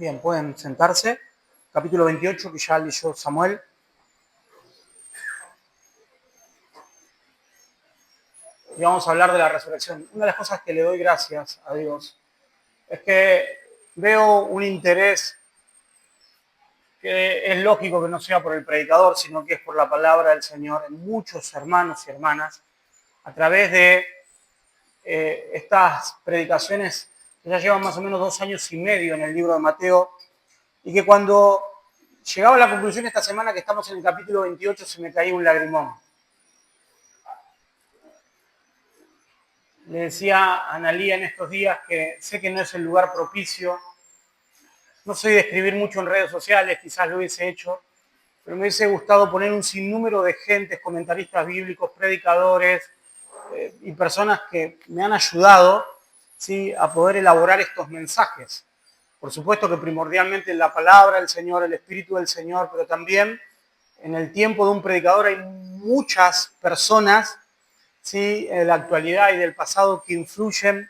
Bien, pueden sentarse. Capítulo 28 que ya leyó Samuel. Y vamos a hablar de la resurrección. Una de las cosas que le doy gracias a Dios es que veo un interés que es lógico que no sea por el predicador, sino que es por la palabra del Señor en muchos hermanos y hermanas a través de estas predicaciones que ya llevan más o menos 2 años y medio en el libro de Mateo, y que cuando llegaba a la conclusión esta semana que estamos en el capítulo 28 se me caía un lagrimón. Le decía a Analía en estos días que sé que no es el lugar propicio, no soy de escribir mucho en redes sociales, quizás lo hubiese hecho, pero me hubiese gustado poner un sinnúmero de gentes, comentaristas bíblicos, predicadores y personas que me han ayudado, ¿sí?, a poder elaborar estos mensajes. Por supuesto que primordialmente la palabra del Señor, el Espíritu del Señor, pero también en el tiempo de un predicador hay muchas personas, ¿sí?, de la actualidad y del pasado que influyen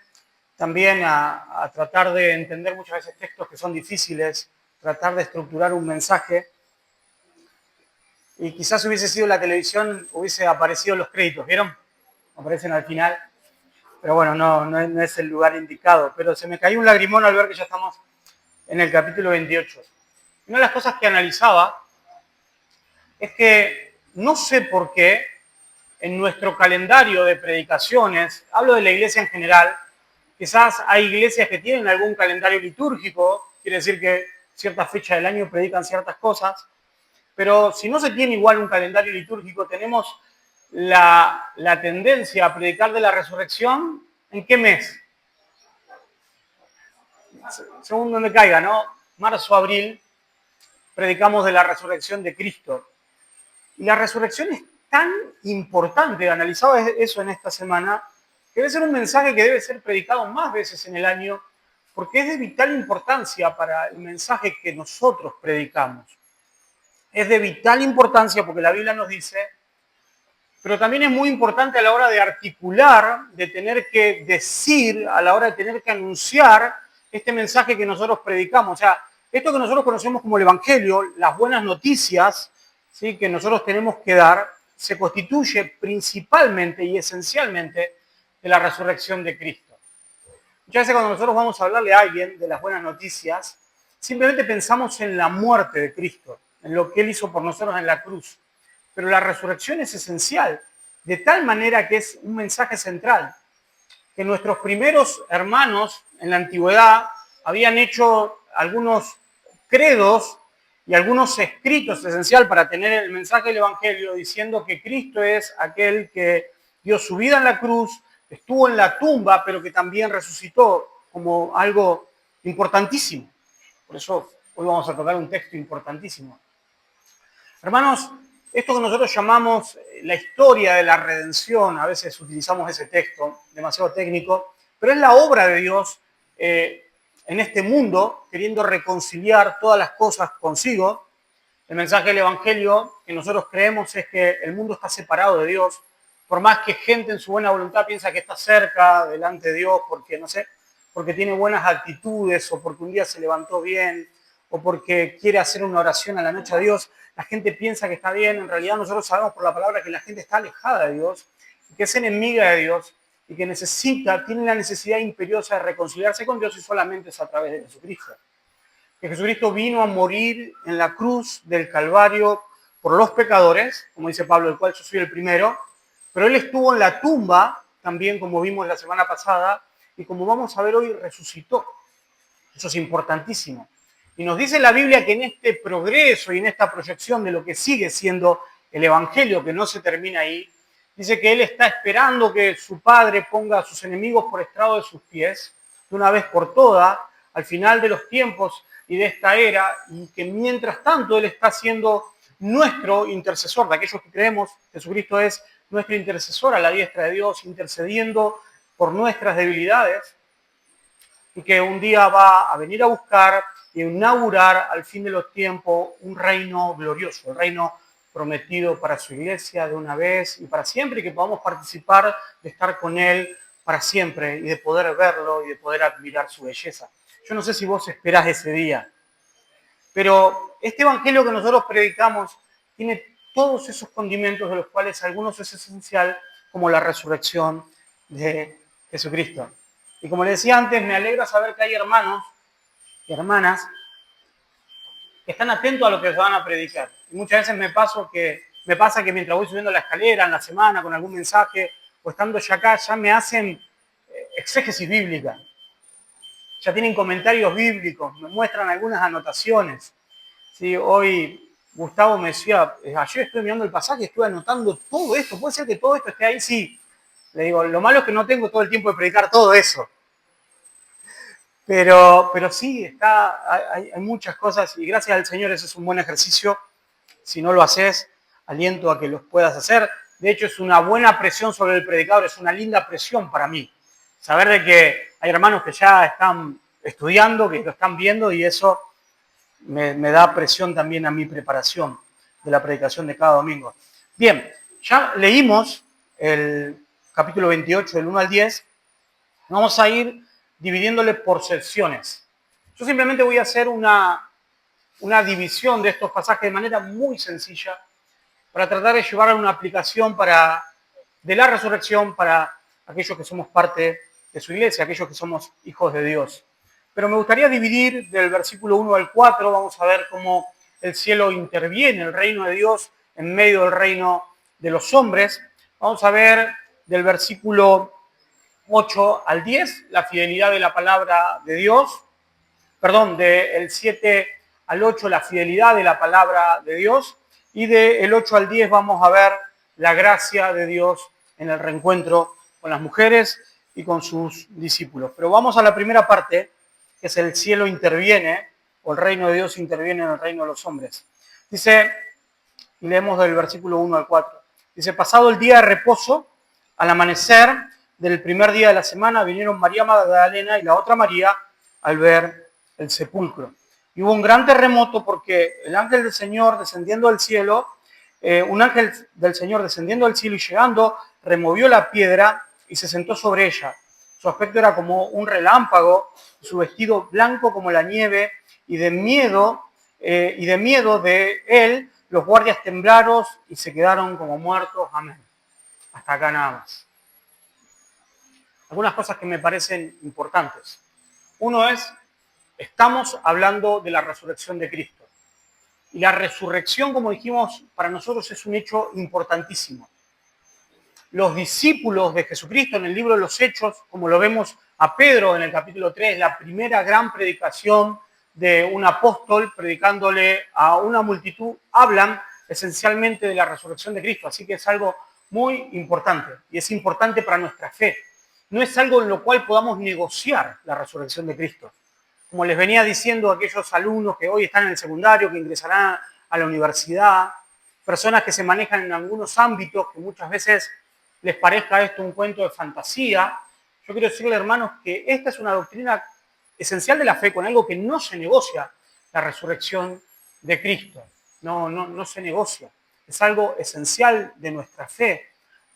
también a tratar de entender muchas veces textos que son difíciles, tratar de estructurar un mensaje. Y quizás hubiese sido la televisión, hubiese aparecido los créditos, ¿vieron? Aparecen al final. Pero bueno, no es el lugar indicado. Pero se me cayó un lagrimón al ver que ya estamos en el capítulo 28. Una de las cosas que analizaba es que no sé por qué en nuestro calendario de predicaciones, hablo de la iglesia en general, quizás hay iglesias que tienen algún calendario litúrgico, quiere decir que cierta fecha del año predican ciertas cosas, pero si no se tiene igual un calendario litúrgico, tenemos la tendencia a predicar de la resurrección, ¿en qué mes? Según donde caiga, ¿no? Marzo, abril, predicamos de la resurrección de Cristo. Y la resurrección es tan importante, analizaba eso en esta semana, que debe ser un mensaje que debe ser predicado más veces en el año, porque es de vital importancia para el mensaje que nosotros predicamos. Es de vital importancia porque la Biblia nos dice, pero también es muy importante a la hora de articular, de tener que decir, a la hora de tener que anunciar este mensaje que nosotros predicamos. O sea, esto que nosotros conocemos como el Evangelio, las buenas noticias, ¿sí?, que nosotros tenemos que dar, se constituye principalmente y esencialmente de la resurrección de Cristo. Muchas veces cuando nosotros vamos a hablarle a alguien de las buenas noticias, simplemente pensamos en la muerte de Cristo, en lo que Él hizo por nosotros en la cruz. Pero la resurrección es esencial, de tal manera que es un mensaje central, que nuestros primeros hermanos en la antigüedad habían hecho algunos credos y algunos escritos esenciales para tener el mensaje del Evangelio, diciendo que Cristo es aquel que dio su vida en la cruz, estuvo en la tumba, pero que también resucitó como algo importantísimo. Por eso hoy vamos a tocar un texto importantísimo. Hermanos, esto que nosotros llamamos la historia de la redención, a veces utilizamos ese texto demasiado técnico, pero es la obra de Dios en este mundo, queriendo reconciliar todas las cosas consigo. El mensaje del Evangelio que nosotros creemos es que el mundo está separado de Dios, por más que gente en su buena voluntad piensa que está cerca, delante de Dios, porque, no sé, porque tiene buenas actitudes, o porque un día se levantó bien, o porque quiere hacer una oración a la noche a Dios, la gente piensa que está bien. En realidad nosotros sabemos por la palabra que la gente está alejada de Dios, que es enemiga de Dios, y que tiene la necesidad imperiosa de reconciliarse con Dios, y solamente es a través de Jesucristo. Que Jesucristo vino a morir en la cruz del Calvario por los pecadores, como dice Pablo, del cual yo soy el primero, pero Él estuvo en la tumba, también como vimos la semana pasada, y como vamos a ver hoy, resucitó. Eso es importantísimo. Y nos dice la Biblia que en este progreso y en esta proyección de lo que sigue siendo el Evangelio, que no se termina ahí, dice que Él está esperando que su Padre ponga a sus enemigos por estrado de sus pies, de una vez por todas, al final de los tiempos y de esta era, y que mientras tanto Él está siendo nuestro intercesor, de aquellos que creemos, Jesucristo es nuestro intercesor a la diestra de Dios, intercediendo por nuestras debilidades, y que un día va a venir a buscar y inaugurar al fin de los tiempos un reino glorioso, el reino prometido para su iglesia de una vez y para siempre, y que podamos participar de estar con Él para siempre y de poder verlo y de poder admirar su belleza. Yo no sé si vos esperás ese día. Pero este evangelio que nosotros predicamos tiene todos esos condimentos de los cuales algunos es esencial, como la resurrección de Jesucristo. Y como le decía antes, me alegra saber que hay hermanos y hermanas que están atentos a lo que se van a predicar. Y muchas veces me pasa que mientras voy subiendo la escalera en la semana con algún mensaje o estando ya acá, ya me hacen exégesis bíblica. Ya tienen comentarios bíblicos, me muestran algunas anotaciones. Sí, hoy Gustavo me decía, ayer estuve mirando el pasaje, estuve anotando todo esto, ¿puede ser que todo esto esté ahí? Sí. Le digo, lo malo es que no tengo todo el tiempo de predicar todo eso. Pero sí, hay muchas cosas y gracias al Señor ese es un buen ejercicio. Si no lo haces, aliento a que los puedas hacer. De hecho, es una buena presión sobre el predicador, es una linda presión para mí. Saber de que hay hermanos que ya están estudiando, que lo están viendo y eso me da presión también a mi preparación de la predicación de cada domingo. Bien, ya leímos el capítulo 28, del 1 al 10. Vamos a ir dividiéndole por secciones. Yo simplemente voy a hacer una división de estos pasajes de manera muy sencilla para tratar de llevar a una aplicación de la resurrección para aquellos que somos parte de su iglesia, aquellos que somos hijos de Dios. Pero me gustaría dividir del versículo 1 al 4, vamos a ver cómo el cielo interviene, el reino de Dios en medio del reino de los hombres. Vamos a ver del versículo 8 al 10, la fidelidad de la palabra de Dios. Perdón, del 7 al 8, la fidelidad de la palabra de Dios. Y del 8 al 10 vamos a ver la gracia de Dios en el reencuentro con las mujeres y con sus discípulos. Pero vamos a la primera parte, que es el cielo interviene, o el reino de Dios interviene en el reino de los hombres. Dice, y leemos del versículo 1 al 4. Dice, pasado el día de reposo, al amanecer del primer día de la semana, vinieron María Magdalena y la otra María al ver el sepulcro. Y hubo un gran terremoto porque el ángel del Señor descendiendo del cielo, un ángel del Señor descendiendo del cielo y llegando, removió la piedra y se sentó sobre ella. Su aspecto era como un relámpago, su vestido blanco como la nieve, y de miedo de él, los guardias temblaron y se quedaron como muertos. Amén. Hasta acá nada más. Algunas cosas que me parecen importantes. Uno es, estamos hablando de la resurrección de Cristo. Y la resurrección, como dijimos, para nosotros es un hecho importantísimo. Los discípulos de Jesucristo en el libro de los Hechos, como lo vemos a Pedro en el capítulo 3, la primera gran predicación de un apóstol predicándole a una multitud, hablan esencialmente de la resurrección de Cristo. Así que es algo muy importante y es importante para nuestra fe. No es algo en lo cual podamos negociar la resurrección de Cristo. Como les venía diciendo a aquellos alumnos que hoy están en el secundario, que ingresarán a la universidad, personas que se manejan en algunos ámbitos que muchas veces les parezca esto un cuento de fantasía, yo quiero decirle, hermanos, que esta es una doctrina esencial de la fe, con algo que no se negocia, la resurrección de Cristo. No se negocia. Es algo esencial de nuestra fe,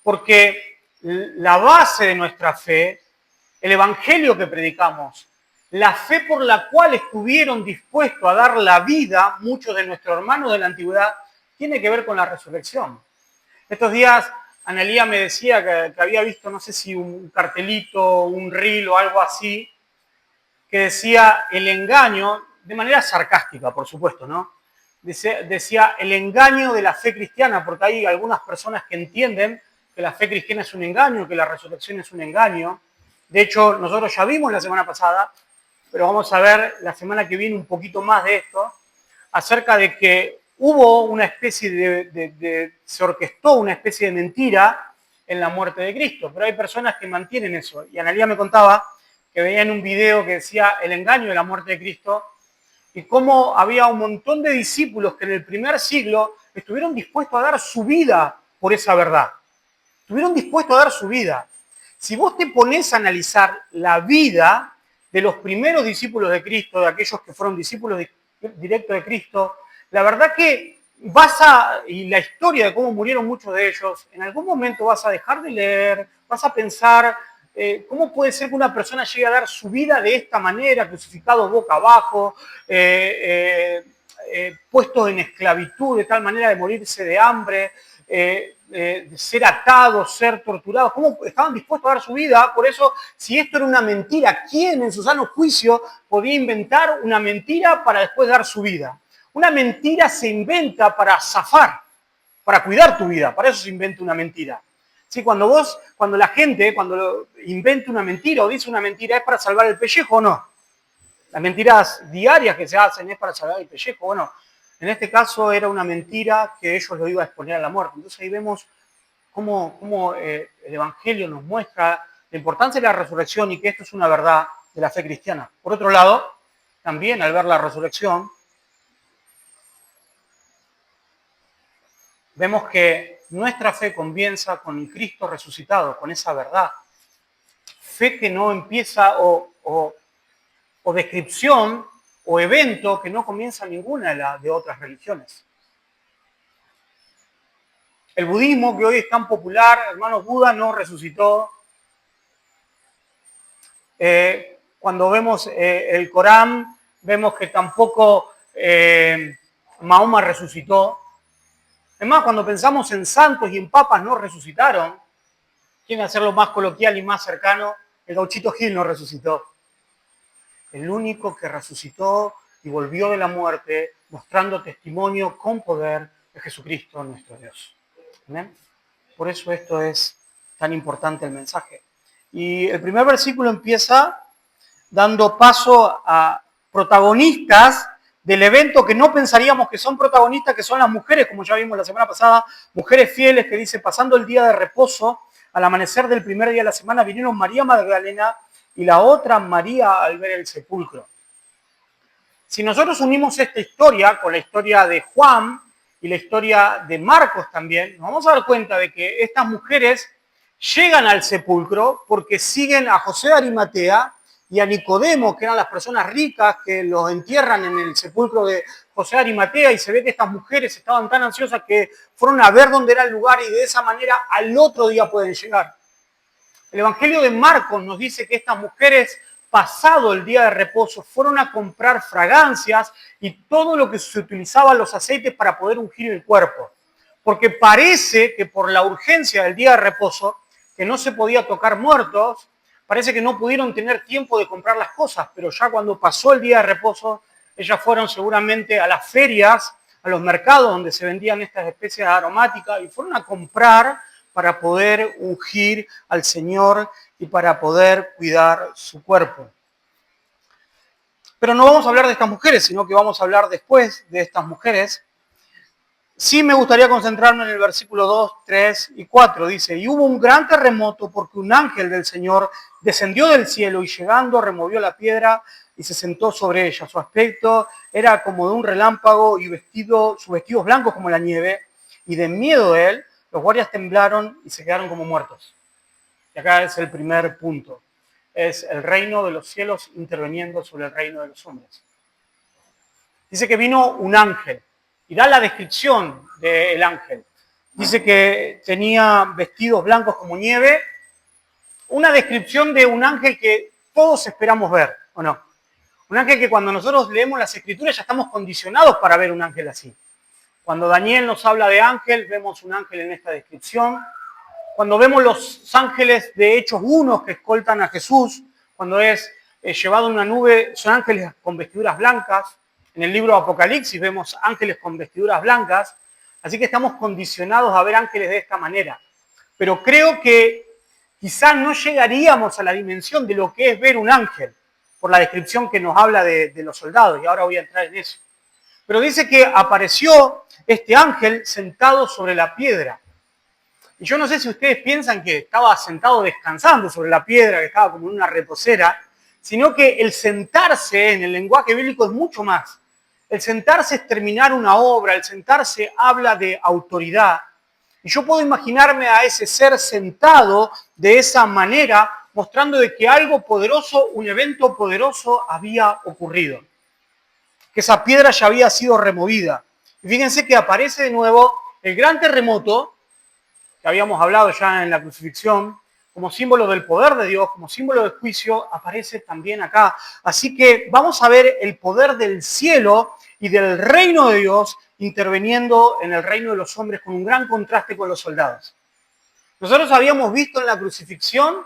porque la base de nuestra fe, el evangelio que predicamos, la fe por la cual estuvieron dispuestos a dar la vida muchos de nuestros hermanos de la antigüedad, tiene que ver con la resurrección. Estos días Analía me decía que había visto, no sé si un cartelito, un reel o algo así, que decía el engaño, de manera sarcástica, por supuesto, ¿no? Decía el engaño de la fe cristiana, porque hay algunas personas que entienden que la fe cristiana es un engaño, que la resurrección es un engaño. De hecho, nosotros ya vimos la semana pasada, pero vamos a ver la semana que viene un poquito más de esto, acerca de que hubo una especie se orquestó una especie de mentira en la muerte de Cristo, pero hay personas que mantienen eso. Y Analía me contaba que veía en un video que decía el engaño de la muerte de Cristo y cómo había un montón de discípulos que en el primer siglo estuvieron dispuestos a dar su vida por esa verdad. Estuvieron dispuestos a dar su vida. Si vos te pones a analizar la vida de los primeros discípulos de Cristo, de aquellos que fueron discípulos directos de Cristo, la verdad que y la historia de cómo murieron muchos de ellos, en algún momento vas a dejar de leer, vas a pensar, ¿cómo puede ser que una persona llegue a dar su vida de esta manera, crucificado boca abajo, puestos en esclavitud de tal manera de morirse de hambre, de ser atados, ser torturados, cómo estaban dispuestos a dar su vida. Por eso, si esto era una mentira, ¿quién en su sano juicio podía inventar una mentira para después dar su vida? Una mentira se inventa para zafar, para cuidar tu vida, para eso se inventa una mentira. ¿Sí? Cuando la gente inventa una mentira o dice una mentira, ¿es para salvar el pellejo o no? Las mentiras diarias que se hacen es para salvar el pellejo. Bueno, en este caso era una mentira que ellos lo iban a exponer a la muerte. Entonces ahí vemos cómo el Evangelio nos muestra la importancia de la resurrección y que esto es una verdad de la fe cristiana. Por otro lado, también al ver la resurrección, vemos que nuestra fe comienza con Cristo resucitado, con esa verdad. Fe que no empieza o descripción o evento que no comienza ninguna de otras religiones. El budismo, que hoy es tan popular, hermanos, Buda no resucitó. Cuando vemos el Corán, vemos que tampoco Mahoma resucitó. Es más, cuando pensamos en santos y en papas, no resucitaron. Quieren hacerlo más coloquial y más cercano, el Gauchito Gil no resucitó. El único que resucitó y volvió de la muerte, mostrando testimonio con poder, es Jesucristo, nuestro Dios. ¿Amén? Por eso esto es tan importante el mensaje. Y el primer versículo empieza dando paso a protagonistas del evento que no pensaríamos que son protagonistas, que son las mujeres, como ya vimos la semana pasada, mujeres fieles que dice, pasando el día de reposo, al amanecer del primer día de la semana, vinieron María Magdalena y la otra María al ver el sepulcro. Si nosotros unimos esta historia con la historia de Juan y la historia de Marcos también, nos vamos a dar cuenta de que estas mujeres llegan al sepulcro porque siguen a José de Arimatea y a Nicodemo, que eran las personas ricas que los entierran en el sepulcro de José de Arimatea, y se ve que estas mujeres estaban tan ansiosas que fueron a ver dónde era el lugar y de esa manera al otro día pueden llegar. El Evangelio de Marcos nos dice que estas mujeres, pasado el día de reposo, fueron a comprar fragancias y todo lo que se utilizaba, los aceites para poder ungir el cuerpo. Porque parece que por la urgencia del día de reposo, que no se podía tocar muertos, parece que no pudieron tener tiempo de comprar las cosas, pero ya cuando pasó el día de reposo, ellas fueron seguramente a las ferias, a los mercados donde se vendían estas especies aromáticas y fueron a comprar para poder ungir al Señor y para poder cuidar su cuerpo. Pero no vamos a hablar de estas mujeres, sino que vamos a hablar después de estas mujeres. Sí me gustaría concentrarme en el versículo 2, 3 y 4. Dice, y hubo un gran terremoto porque un ángel del Señor descendió del cielo y llegando removió la piedra y se sentó sobre ella. Su aspecto era como de un relámpago y sus vestidos blancos como la nieve. Y de miedo de él, los guardias temblaron y se quedaron como muertos. Y acá es el primer punto. Es el reino de los cielos interviniendo sobre el reino de los hombres. Dice que vino un ángel. Y da la descripción del ángel. Dice que tenía vestidos blancos como nieve. Una descripción de un ángel que todos esperamos ver, ¿o no? Un ángel que cuando nosotros leemos las Escrituras ya estamos condicionados para ver un ángel así. Cuando Daniel nos habla de ángel, vemos un ángel en esta descripción. Cuando vemos los ángeles de Hechos 1 que escoltan a Jesús, cuando es llevado en una nube, son ángeles con vestiduras blancas. En el libro de Apocalipsis vemos ángeles con vestiduras blancas, así que estamos condicionados a ver ángeles de esta manera. Pero creo que quizás no llegaríamos a la dimensión de lo que es ver un ángel, por la descripción que nos habla de los soldados, y ahora voy a entrar en eso. Pero dice que apareció este ángel sentado sobre la piedra. Y yo no sé si ustedes piensan que estaba sentado descansando sobre la piedra, que estaba como en una reposera, sino que el sentarse en el lenguaje bíblico es mucho más. El sentarse es terminar una obra, el sentarse habla de autoridad. Y yo puedo imaginarme a ese ser sentado de esa manera, mostrando de que algo poderoso, un evento poderoso había ocurrido. Que esa piedra ya había sido removida. Y fíjense que aparece de nuevo el gran terremoto, que habíamos hablado ya en la crucifixión, como símbolo del poder de Dios, como símbolo del juicio, aparece también acá. Así que vamos a ver el poder del cielo y del reino de Dios interviniendo en el reino de los hombres con un gran contraste con los soldados. Nosotros habíamos visto en la crucifixión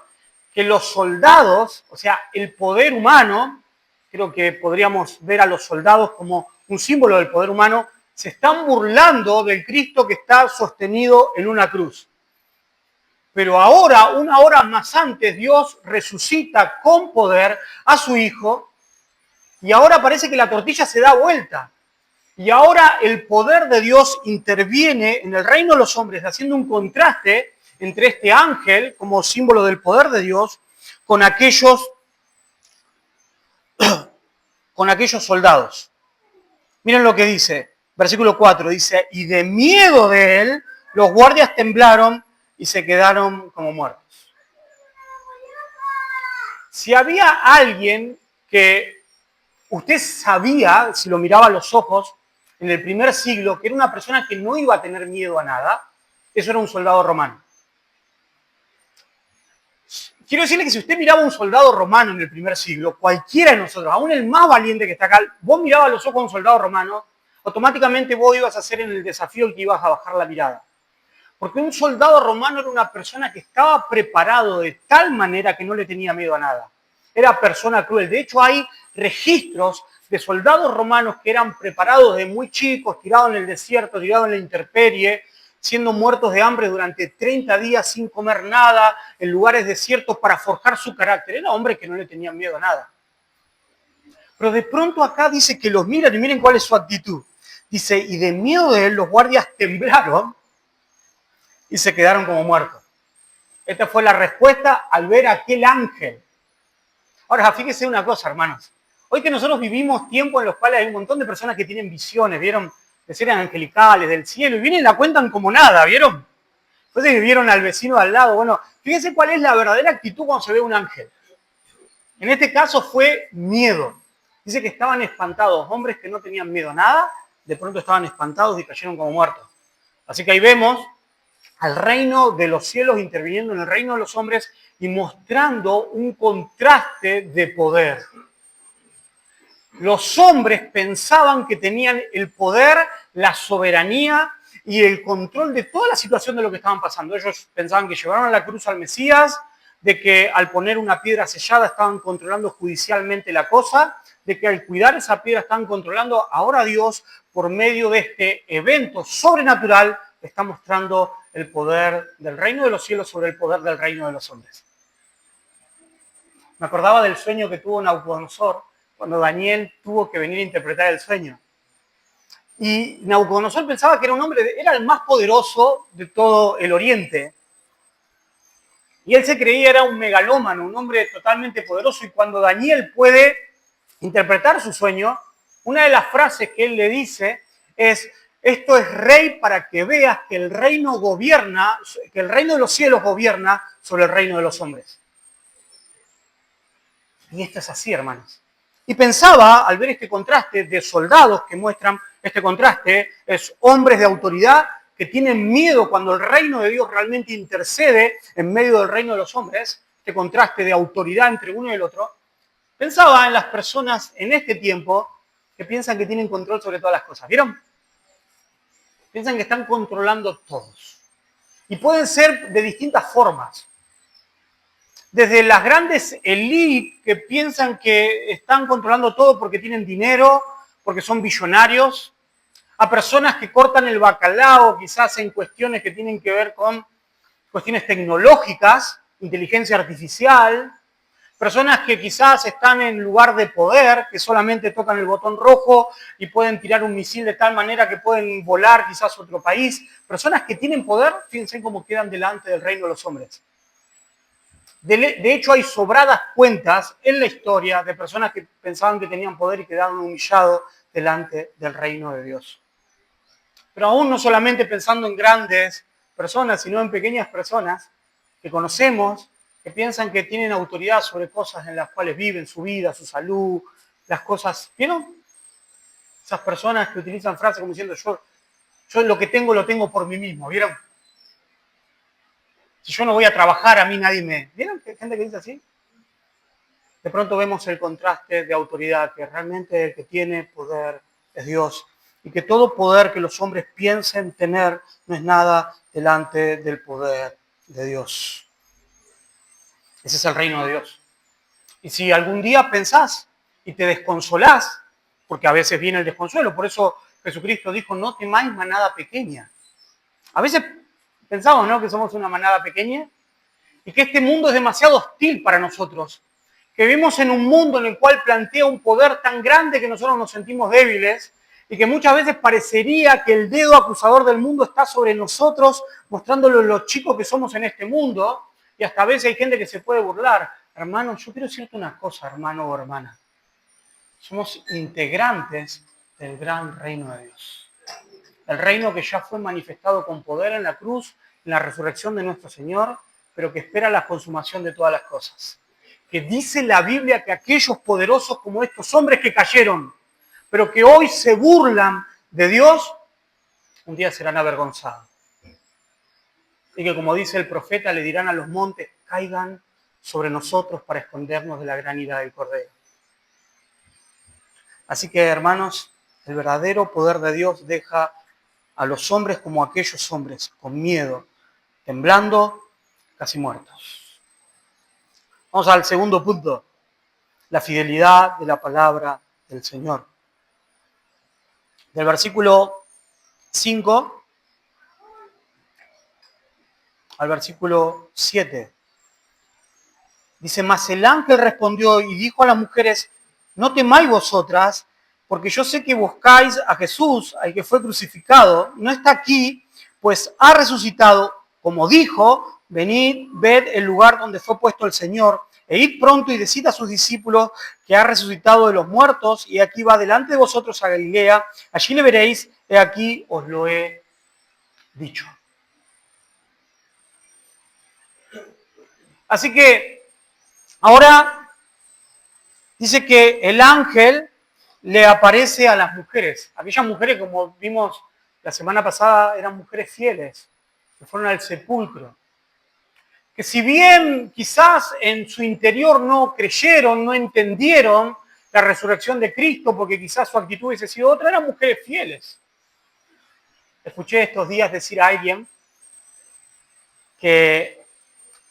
que los soldados, o sea, el poder humano, creo que podríamos ver a los soldados como un símbolo del poder humano, se están burlando del Cristo que está sostenido en una cruz. Pero ahora, una hora más antes, Dios resucita con poder a su Hijo y ahora parece que la tortilla se da vuelta. Y ahora el poder de Dios interviene en el reino de los hombres, haciendo un contraste entre este ángel, como símbolo del poder de Dios, con aquellos soldados. Miren lo que dice, versículo 4, dice, y de miedo de él, los guardias temblaron y se quedaron como muertos. Si había alguien que usted sabía, si lo miraba a los ojos, en el primer siglo, que era una persona que no iba a tener miedo a nada, eso era un soldado romano. Quiero decirle que si usted miraba a un soldado romano en el primer siglo, cualquiera de nosotros, aún el más valiente que está acá, vos mirabas a los ojos a un soldado romano, automáticamente vos ibas a hacer en el desafío el que ibas a bajar la mirada. Porque un soldado romano era una persona que estaba preparado de tal manera que no le tenía miedo a nada. Era persona cruel. De hecho, hay registros de soldados romanos que eran preparados de muy chicos, tirados en el desierto, tirados en la intemperie, siendo muertos de hambre durante 30 días sin comer nada, en lugares desiertos para forjar su carácter. Era hombres que no le tenían miedo a nada. Pero de pronto acá dice que los miran y miren cuál es su actitud. Dice, y de miedo de él los guardias temblaron y se quedaron como muertos. Esta fue la respuesta al ver a aquel ángel. Ahora, fíjese una cosa, hermanos. Hoy que nosotros vivimos tiempos en los cuales hay un montón de personas que tienen visiones, ¿vieron? De seres angelicales, del cielo, y vienen y la cuentan como nada, ¿vieron? Entonces vieron al vecino al lado. Bueno, fíjense cuál es la verdadera actitud cuando se ve un ángel. En este caso fue miedo. Dice que estaban espantados. Hombres que no tenían miedo a nada, de pronto estaban espantados y cayeron como muertos. Así que ahí vemos al reino de los cielos interviniendo en el reino de los hombres y mostrando un contraste de poder. Los hombres pensaban que tenían el poder, la soberanía y el control de toda la situación de lo que estaban pasando. Ellos pensaban que llevaron a la cruz al Mesías, de que al poner una piedra sellada estaban controlando judicialmente la cosa, de que al cuidar esa piedra estaban controlando. Ahora Dios, por medio de este evento sobrenatural, está mostrando el poder del reino de los cielos sobre el poder del reino de los hombres. Me acordaba del sueño que tuvo Nabucodonosor cuando Daniel tuvo que venir a interpretar el sueño. Y Nabucodonosor pensaba que era un hombre, era el más poderoso de todo el Oriente. Y él se creía era un megalómano, un hombre totalmente poderoso. Y cuando Daniel puede interpretar su sueño, una de las frases que él le dice es: esto es rey para que veas que el reino gobierna, que el reino de los cielos gobierna sobre el reino de los hombres. Y esto es así, hermanos. Y pensaba, al ver este contraste de soldados que muestran este contraste, es hombres de autoridad que tienen miedo cuando el reino de Dios realmente intercede en medio del reino de los hombres, este contraste de autoridad entre uno y el otro. Pensaba en las personas en este tiempo que piensan que tienen control sobre todas las cosas. ¿Vieron? Piensan que están controlando todos. Y pueden ser de distintas formas. Desde las grandes élites que piensan que están controlando todo porque tienen dinero, porque son billonarios, a personas que cortan el bacalao quizás en cuestiones que tienen que ver con cuestiones tecnológicas, inteligencia artificial, personas que quizás están en lugar de poder, que solamente tocan el botón rojo y pueden tirar un misil de tal manera que pueden volar quizás a otro país, personas que tienen poder, fíjense cómo quedan delante del reino de los hombres. De hecho, hay sobradas cuentas en la historia de personas que pensaban que tenían poder y quedaron humillados delante del reino de Dios. Pero aún no solamente pensando en grandes personas, sino en pequeñas personas que conocemos, que piensan que tienen autoridad sobre cosas en las cuales viven, su vida, su salud, las cosas. ¿Vieron? Esas personas que utilizan frases como diciendo yo lo que tengo lo tengo por mí mismo. ¿Vieron? Si yo no voy a trabajar, a mí nadie me... ¿Vieron que hay gente que dice así? De pronto vemos el contraste de autoridad, que realmente el que tiene poder es Dios. Y que todo poder que los hombres piensen tener no es nada delante del poder de Dios. Ese es el reino de Dios. Y si algún día pensás y te desconsolás, porque a veces viene el desconsuelo, por eso Jesucristo dijo, no temáis manada pequeña. A veces pensamos, ¿no?, que somos una manada pequeña y que este mundo es demasiado hostil para nosotros, que vivimos en un mundo en el cual plantea un poder tan grande que nosotros nos sentimos débiles y que muchas veces parecería que el dedo acusador del mundo está sobre nosotros, mostrándonos lo chicos que somos en este mundo, y hasta a veces hay gente que se puede burlar. Hermano, yo quiero decirte una cosa, hermano o hermana. Somos integrantes del gran reino de Dios. El reino que ya fue manifestado con poder en la cruz, en la resurrección de nuestro Señor, pero que espera la consumación de todas las cosas. Que dice la Biblia que aquellos poderosos como estos hombres que cayeron, pero que hoy se burlan de Dios, un día serán avergonzados. Y que, como dice el profeta, le dirán a los montes, caigan sobre nosotros para escondernos de la gran ira del Cordero. Así que, hermanos, el verdadero poder de Dios deja a los hombres como aquellos hombres, con miedo, temblando, casi muertos. Vamos al segundo punto, la fidelidad de la palabra del Señor. Del versículo 5 al versículo 7. Dice, mas el ángel respondió y dijo a las mujeres, no temáis vosotras, porque yo sé que buscáis a Jesús, al que fue crucificado. No está aquí, pues ha resucitado, como dijo, venid, ved el lugar donde fue puesto el Señor, e id pronto y decid a sus discípulos que ha resucitado de los muertos, y aquí va delante de vosotros a Galilea, allí le veréis, he aquí os lo he dicho. Así que ahora dice que el ángel le aparece a las mujeres. Aquellas mujeres, como vimos la semana pasada, eran mujeres fieles, que fueron al sepulcro. Que si bien quizás en su interior no creyeron, no entendieron la resurrección de Cristo, porque quizás su actitud hubiese sido otra, eran mujeres fieles. Escuché estos días decir a alguien que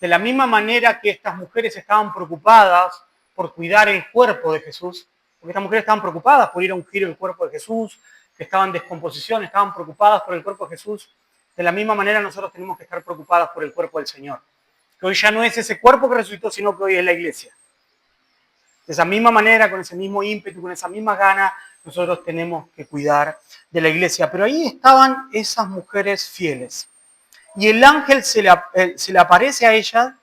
de la misma manera que estas mujeres estaban preocupadas por cuidar el cuerpo de Jesús, porque estas mujeres estaban preocupadas por ir a ungir el cuerpo de Jesús, que estaban en descomposición, estaban preocupadas por el cuerpo de Jesús, de la misma manera nosotros tenemos que estar preocupadas por el cuerpo del Señor. Que hoy ya no es ese cuerpo que resucitó, sino que hoy es la iglesia. De esa misma manera, con ese mismo ímpetu, con esa misma gana, nosotros tenemos que cuidar de la iglesia. Pero ahí estaban esas mujeres fieles. Y el ángel se le aparece a ella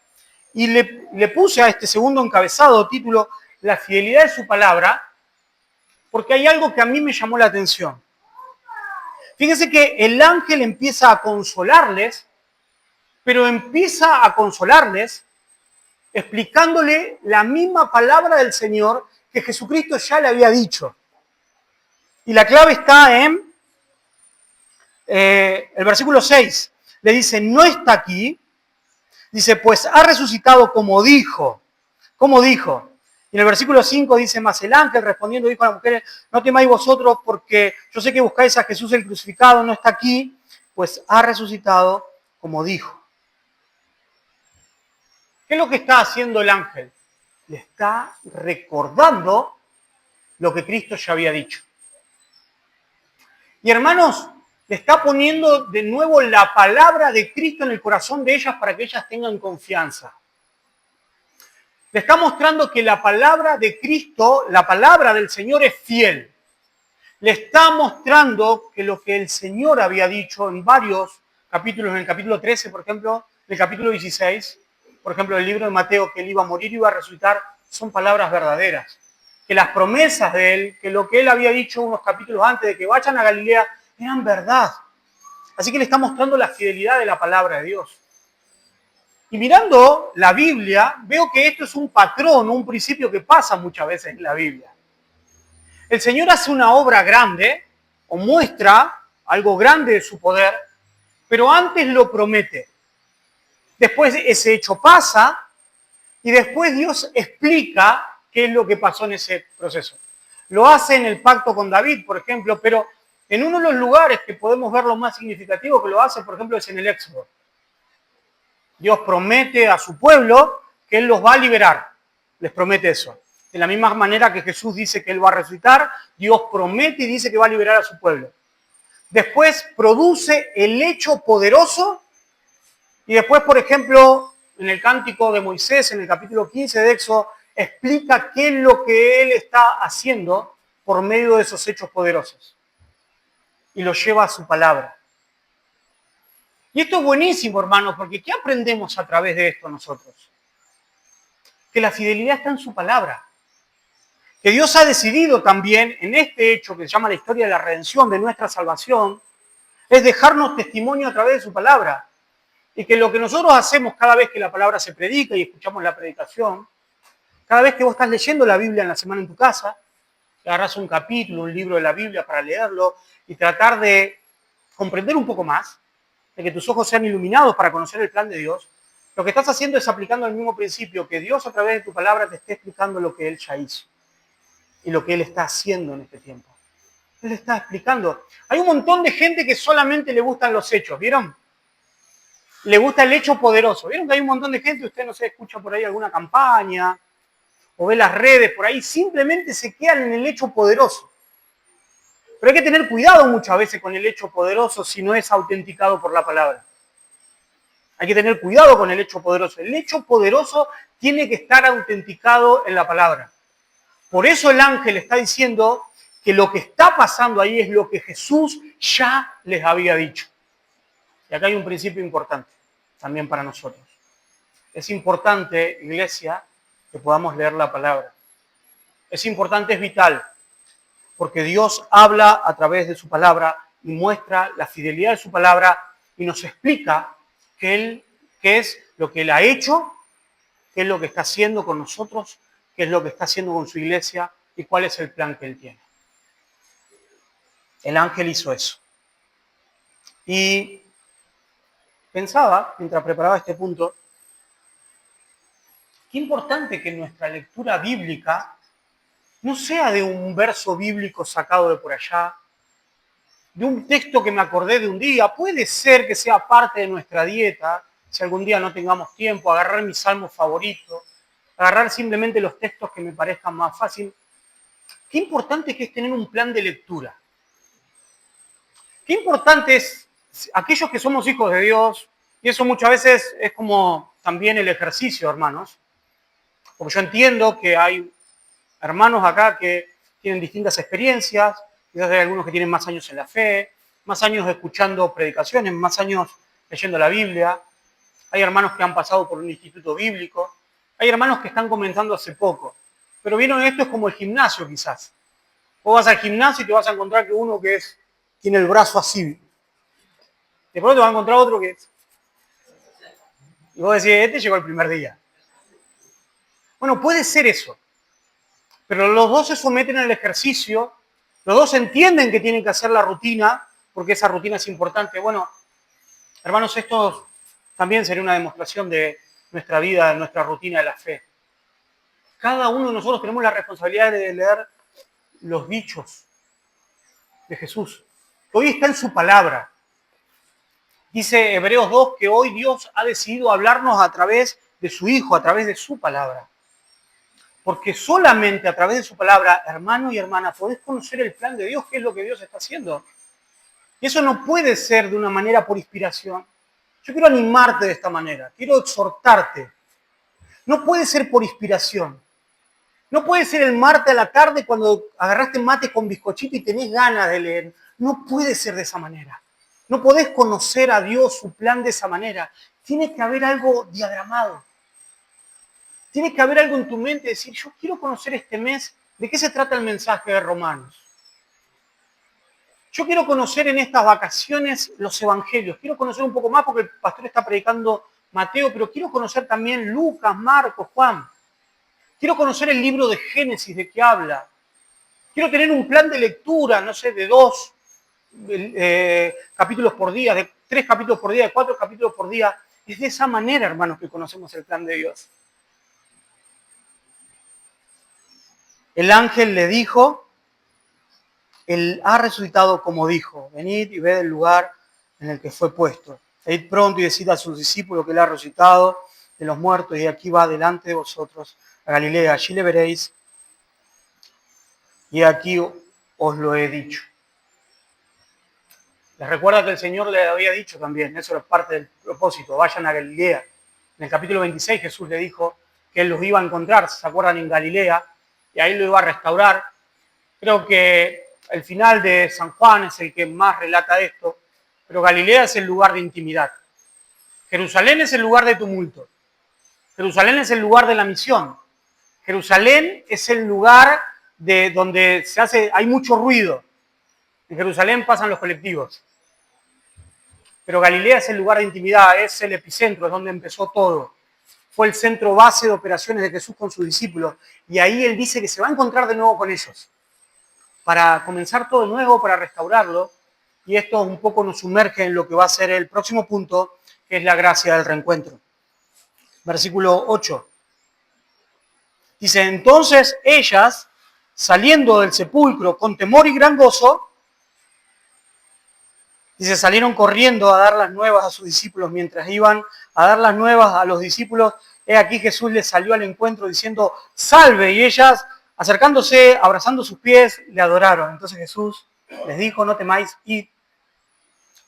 y le puse a este segundo encabezado título, la fidelidad de su palabra, porque hay algo que a mí me llamó la atención. Fíjense que el ángel empieza a consolarles, pero empieza a consolarles explicándole la misma palabra del Señor que Jesucristo ya le había dicho. Y la clave está en el versículo 6. Le dice, no está aquí. Dice, pues ha resucitado como dijo. ¿Cómo dijo? Y en el versículo 5 dice, mas el ángel respondiendo dijo a las mujeres, no temáis vosotros porque yo sé que buscáis a Jesús el crucificado, no está aquí, pues ha resucitado como dijo. ¿Qué es lo que está haciendo el ángel? Le está recordando lo que Cristo ya había dicho. Y hermanos, le está poniendo de nuevo la palabra de Cristo en el corazón de ellas para que ellas tengan confianza. Le está mostrando que la palabra de Cristo, la palabra del Señor es fiel. Le está mostrando que lo que el Señor había dicho en varios capítulos, en el capítulo 13, por ejemplo, en el capítulo 16, por ejemplo, el libro de Mateo, que él iba a morir y iba a resucitar, son palabras verdaderas. Que las promesas de él, que lo que él había dicho unos capítulos antes de que vayan a Galilea, eran verdad. Así que le está mostrando la fidelidad de la palabra de Dios. Y mirando la Biblia, veo que esto es un patrón, un principio que pasa muchas veces en la Biblia. El Señor hace una obra grande, o muestra algo grande de su poder, pero antes lo promete. Después ese hecho pasa y después Dios explica qué es lo que pasó en ese proceso. Lo hace en el pacto con David, por ejemplo, pero en uno de los lugares que podemos ver lo más significativo que lo hace, por ejemplo, es en el Éxodo. Dios promete a su pueblo que Él los va a liberar. Les promete eso. De la misma manera que Jesús dice que Él va a resucitar, Dios promete y dice que va a liberar a su pueblo. Después produce el hecho poderoso y después, por ejemplo, en el cántico de Moisés, en el capítulo 15 de Éxodo, explica qué es lo que Él está haciendo por medio de esos hechos poderosos. Y lo lleva a su palabra. Y esto es buenísimo, hermanos, porque ¿qué aprendemos a través de esto nosotros? Que la fidelidad está en su palabra. Que Dios ha decidido también, en este hecho que se llama la historia de la redención, de nuestra salvación, es dejarnos testimonio a través de su palabra. Y que lo que nosotros hacemos cada vez que la palabra se predica y escuchamos la predicación, cada vez que vos estás leyendo la Biblia en la semana en tu casa, agarrás un capítulo, un libro de la Biblia para leerlo y tratar de comprender un poco más, de que tus ojos sean iluminados para conocer el plan de Dios, lo que estás haciendo es aplicando el mismo principio, que Dios a través de tu palabra te esté explicando lo que Él ya hizo y lo que Él está haciendo en este tiempo. Él está explicando. Hay un montón de gente que solamente le gustan los hechos, ¿vieron? Le gusta el hecho poderoso. ¿Vieron que hay un montón de gente, usted no sé, escucha por ahí alguna campaña o ve las redes por ahí, simplemente se quedan en el hecho poderoso? Pero hay que tener cuidado muchas veces con el hecho poderoso si no es autenticado por la palabra. Hay que tener cuidado con el hecho poderoso. El hecho poderoso tiene que estar autenticado en la palabra. Por eso el ángel está diciendo que lo que está pasando ahí es lo que Jesús ya les había dicho. Y acá hay un principio importante también para nosotros. Es importante, iglesia, que podamos leer la palabra. Es importante, es vital, porque Dios habla a través de su palabra y muestra la fidelidad de su palabra y nos explica qué es lo que Él ha hecho, qué es lo que está haciendo con nosotros, qué es lo que está haciendo con su iglesia y cuál es el plan que Él tiene. El ángel hizo eso. Y pensaba, mientras preparaba este punto, qué importante que nuestra lectura bíblica no sea de un verso bíblico sacado de por allá, de un texto que me acordé de un día. Puede ser que sea parte de nuestra dieta, si algún día no tengamos tiempo, agarrar mi salmo favorito, agarrar simplemente los textos que me parezcan más fácil. Qué importante que es tener un plan de lectura. Qué importante es aquellos que somos hijos de Dios, y eso muchas veces es como también el ejercicio, hermanos, porque yo entiendo que hay hermanos acá que tienen distintas experiencias, quizás hay algunos que tienen más años en la fe, más años escuchando predicaciones, más años leyendo la Biblia, hay hermanos que han pasado por un instituto bíblico, hay hermanos que están comenzando hace poco, pero vieron, esto es como el gimnasio quizás. Vos vas al gimnasio y te vas a encontrar que uno tiene el brazo así. De pronto te vas a encontrar otro que es. Y vos decís, este llegó el primer día. Bueno, puede ser eso. Pero los dos se someten al ejercicio, los dos entienden que tienen que hacer la rutina, porque esa rutina es importante. Bueno, hermanos, esto también sería una demostración de nuestra vida, de nuestra rutina de la fe. Cada uno de nosotros tenemos la responsabilidad de leer los dichos de Jesús, que hoy está en su palabra. Dice Hebreos 2 que hoy Dios ha decidido hablarnos a través de su Hijo, a través de su palabra. Porque solamente a través de su palabra, hermano y hermana, podés conocer el plan de Dios, qué es lo que Dios está haciendo. Y eso no puede ser de una manera por inspiración. Yo quiero animarte de esta manera, quiero exhortarte. No puede ser por inspiración. No puede ser el martes a la tarde cuando agarraste mate con bizcochito y tenés ganas de leer. No puede ser de esa manera. No podés conocer a Dios, su plan de esa manera. Tiene que haber algo diagramado. Tiene que haber algo en tu mente, decir, yo quiero conocer este mes de qué se trata el mensaje de Romanos. Yo quiero conocer en estas vacaciones los evangelios. Quiero conocer un poco más porque el pastor está predicando Mateo, pero quiero conocer también Lucas, Marcos, Juan. Quiero conocer el libro de Génesis, de qué habla. Quiero tener un plan de lectura, no sé, de 2 capítulos por día, de 3 capítulos por día, de 4 capítulos por día, Es de esa manera, hermanos, que conocemos el plan de Dios. El ángel le dijo, Él ha resucitado como dijo, venid y ved el lugar en el que fue puesto. Id pronto y decid a sus discípulos que Él ha resucitado de los muertos y aquí va delante de vosotros a Galilea. Allí le veréis y aquí os lo he dicho. Les recuerda que el Señor le había dicho también, eso era parte del propósito, vayan a Galilea. En el capítulo 26 Jesús le dijo que Él los iba a encontrar, ¿se acuerdan? En Galilea, y ahí lo iba a restaurar. Creo que el final de San Juan es el que más relata esto, pero Galilea es el lugar de intimidad. Jerusalén es el lugar de tumulto. Jerusalén es el lugar de la misión. Jerusalén es el lugar de donde hay mucho ruido. En Jerusalén pasan los colectivos. Pero Galilea es el lugar de intimidad, es el epicentro, es donde empezó todo. Fue el centro base de operaciones de Jesús con sus discípulos. Y ahí Él dice que se va a encontrar de nuevo con ellos, para comenzar todo de nuevo, para restaurarlo. Y esto un poco nos sumerge en lo que va a ser el próximo punto, que es la gracia del reencuentro. Versículo 8. Dice, entonces ellas, saliendo del sepulcro con temor y gran gozo, dice, salieron corriendo a dar las nuevas a sus discípulos. Mientras iban a dar las nuevas a los discípulos, he aquí Jesús les salió al encuentro diciendo, salve, y ellas, acercándose, abrazando sus pies, le adoraron. Entonces Jesús les dijo, no temáis, id,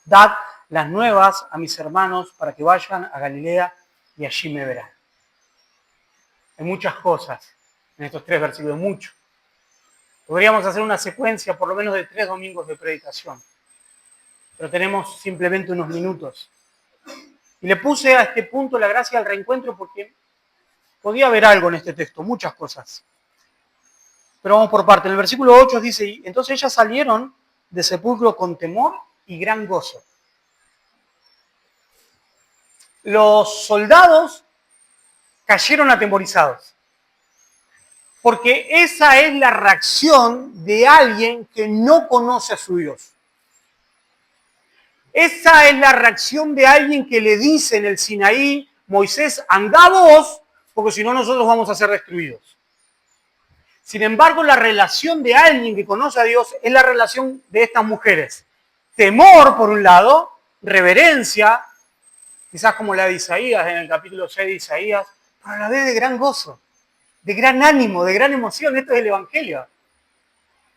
dad las nuevas a mis hermanos para que vayan a Galilea y allí me verán. Hay muchas cosas en estos 3 versículos, mucho. Podríamos hacer una secuencia por lo menos de 3 domingos de predicación, pero tenemos simplemente unos minutos. Y le puse a este punto la gracia del reencuentro porque podía haber algo en este texto, muchas cosas. Pero vamos por parte. En el versículo 8 dice, entonces ellas salieron de sepulcro con temor y gran gozo. Los soldados cayeron atemorizados, porque esa es la reacción de alguien que no conoce a su Dios. Esa es la reacción de alguien que le dice en el Sinaí, Moisés, anda vos, porque si no nosotros vamos a ser destruidos. Sin embargo, la relación de alguien que conoce a Dios es la relación de estas mujeres. Temor, por un lado, reverencia, quizás como la de Isaías, en el capítulo 6 de Isaías, pero a la vez de gran gozo, de gran ánimo, de gran emoción. Esto es el Evangelio.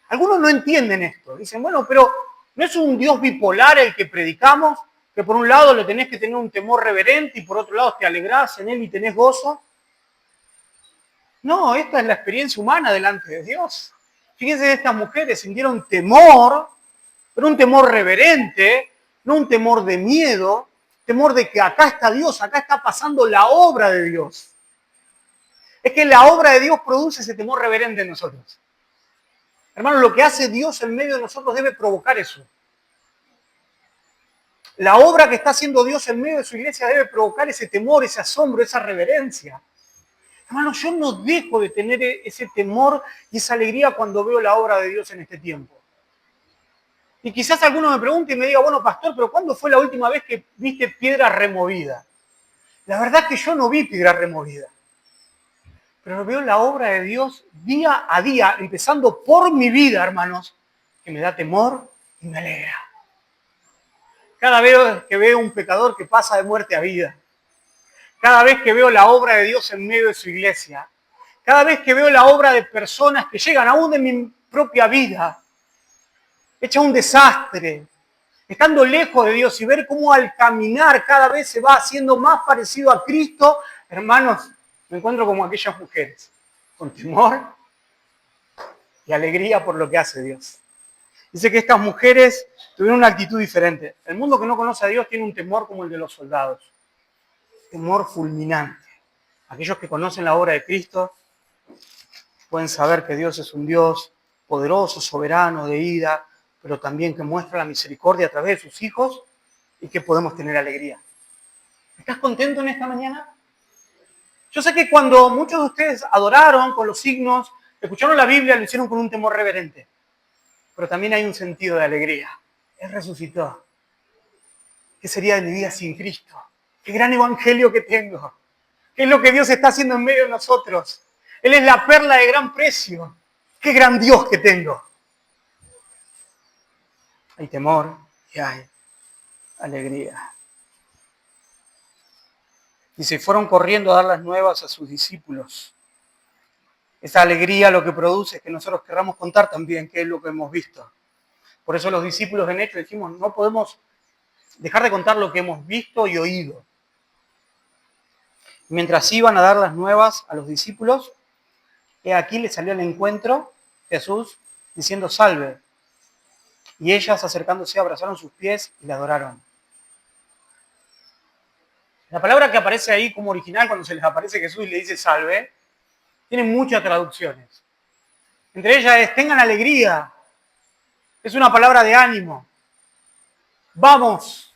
Algunos no entienden esto. Dicen, bueno, pero ¿no es un Dios bipolar el que predicamos? Que por un lado le tenés que tener un temor reverente y por otro lado te alegrás en él y tenés gozo. No, esta es la experiencia humana delante de Dios. Fíjense, estas mujeres sintieron temor, pero un temor reverente, no un temor de miedo, temor de que acá está Dios, acá está pasando la obra de Dios. Es que la obra de Dios produce ese temor reverente en nosotros. Hermanos, lo que hace Dios en medio de nosotros debe provocar eso. La obra que está haciendo Dios en medio de su iglesia debe provocar ese temor, ese asombro, esa reverencia. Hermanos, yo no dejo de tener ese temor y esa alegría cuando veo la obra de Dios en este tiempo. Y quizás alguno me pregunte y me diga, bueno, pastor, pero ¿cuándo fue la última vez que viste piedra removida? La verdad es que yo no vi piedra removida. Pero veo la obra de Dios día a día, empezando por mi vida, hermanos, que me da temor y me alegra. Cada vez que veo un pecador que pasa de muerte a vida, cada vez que veo la obra de Dios en medio de su iglesia, cada vez que veo la obra de personas que llegan aún de mi propia vida, hecha un desastre, estando lejos de Dios y ver cómo al caminar cada vez se va haciendo más parecido a Cristo, hermanos, me encuentro como aquellas mujeres, con temor y alegría por lo que hace Dios. Dice que estas mujeres tuvieron una actitud diferente. El mundo que no conoce a Dios tiene un temor como el de los soldados. Temor fulminante. Aquellos que conocen la obra de Cristo pueden saber que Dios es un Dios poderoso, soberano, de ira, pero también que muestra la misericordia a través de sus hijos y que podemos tener alegría. ¿Estás contento en esta mañana? Yo sé que cuando muchos de ustedes adoraron con los signos, escucharon la Biblia, lo hicieron con un temor reverente. Pero también hay un sentido de alegría. Él resucitó. ¿Qué sería de mi vida sin Cristo? qué gran evangelio que tengo. ¿Qué es lo que Dios está haciendo en medio de nosotros? Él es la perla de gran precio. Qué gran Dios que tengo. Hay temor y hay alegría. Y se fueron corriendo a dar las nuevas a sus discípulos. Esa alegría lo que produce es que nosotros querramos contar también qué es lo que hemos visto. Por eso los discípulos en Hechos dijimos, no podemos dejar de contar lo que hemos visto y oído. Mientras iban a dar las nuevas a los discípulos, aquí les salió al encuentro Jesús diciendo salve. Y ellas acercándose abrazaron sus pies y le adoraron. La palabra que aparece ahí como original cuando se les aparece Jesús y le dice salve, tiene muchas traducciones. Entre ellas es tengan alegría. Es una palabra de ánimo. Vamos.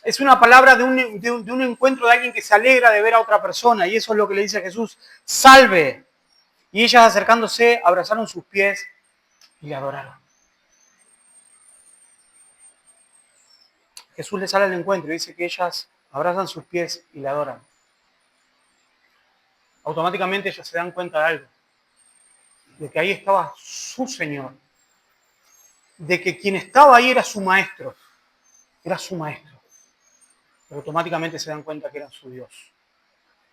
Es una palabra de un encuentro de alguien que se alegra de ver a otra persona. Y eso es lo que le dice a Jesús. Salve. Y ellas acercándose abrazaron sus pies y le adoraron. Jesús les sale al encuentro y dice que ellas abrazan sus pies y le adoran. Automáticamente ellas se dan cuenta de algo. De que ahí estaba su Señor. De que quien estaba ahí era su maestro. Era su maestro. Pero automáticamente se dan cuenta que era su Dios.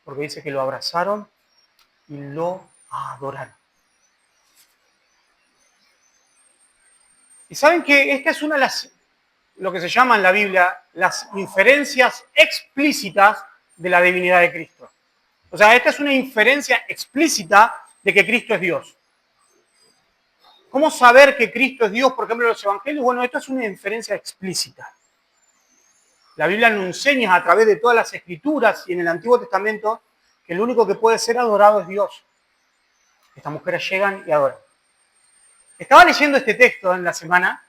Porque dice que lo abrazaron y lo adoraron. Y saben que esta es una de las, lo que se llama en la Biblia, las inferencias explícitas de la divinidad de Cristo. O sea, esta es una inferencia explícita de que Cristo es Dios. ¿Cómo saber que Cristo es Dios, por ejemplo, en los evangelios? Bueno, esto es una inferencia explícita. La Biblia nos enseña a través de todas las escrituras y en el Antiguo Testamento que el único que puede ser adorado es Dios. Estas mujeres llegan y adoran. Estaba leyendo este texto en la semana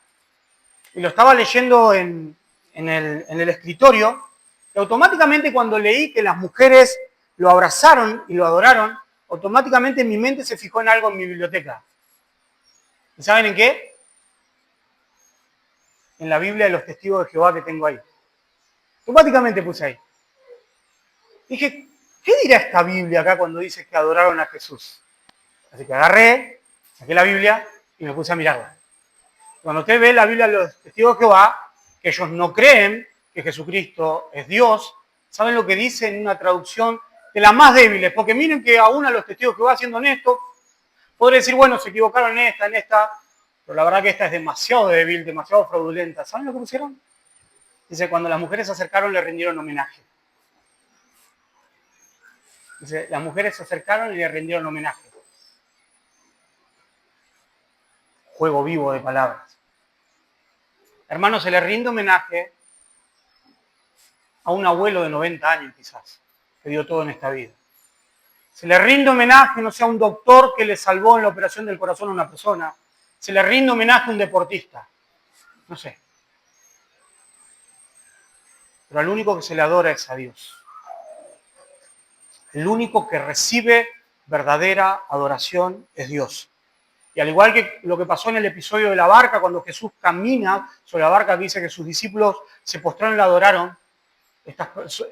y lo estaba leyendo en el escritorio y automáticamente cuando leí que las mujeres lo abrazaron y lo adoraron, automáticamente mi mente se fijó en algo en mi biblioteca. ¿Y saben en qué? En la Biblia de los testigos de Jehová que tengo ahí. Automáticamente puse ahí. Dije, ¿qué dirá esta Biblia acá cuando dice que adoraron a Jesús? Así que agarré, saqué la Biblia y me puse a mirarla. Cuando usted ve la Biblia de los testigos de Jehová, que ellos no creen que Jesucristo es Dios, ¿saben lo que dice en una traducción de las más débiles? Porque miren que aún a los testigos de Jehová, siendo honestos, podría decir, bueno, se equivocaron en esta, pero la verdad que esta es demasiado débil, demasiado fraudulenta. ¿Saben lo que pusieron? Dice, cuando las mujeres se acercaron le rindieron homenaje. Dice, las mujeres se acercaron y le rindieron homenaje. Juego vivo de palabras. Hermanos, se le rinde homenaje a un abuelo de 90 años quizás, que dio todo en esta vida. Se le rinde homenaje, no sé, a un doctor que le salvó en la operación del corazón a una persona. Se le rinde homenaje a un deportista. No sé. Pero al único que se le adora es a Dios. El único que recibe verdadera adoración es Dios. Y al igual que lo que pasó en el episodio de la barca, cuando Jesús camina sobre la barca, dice que sus discípulos se postraron y le adoraron,